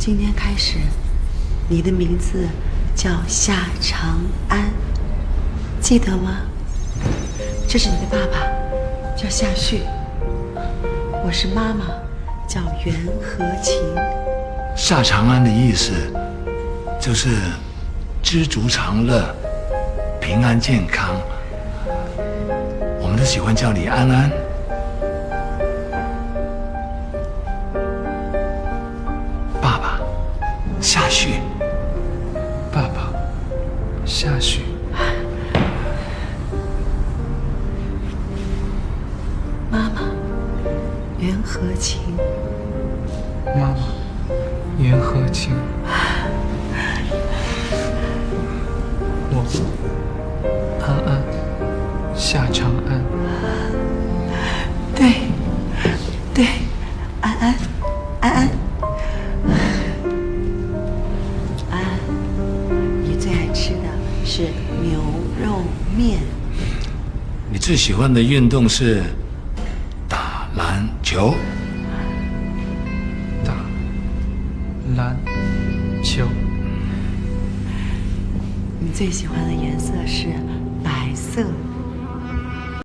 今天开始，你的名字叫夏长安，记得吗？这是你的爸爸，叫夏旭。我是妈妈，叫袁和琴。夏长安的意思就是知足常乐、平安健康。我们都喜欢叫你安安。爸爸，夏旭。爸爸，夏旭。妈妈，袁和琴。妈妈，袁和琴。我，安安，夏长安。对，对，安安，安安，安安，你最爱吃的是牛肉面。你最喜欢的运动是打篮球。打篮球。你最喜欢的颜色是白色。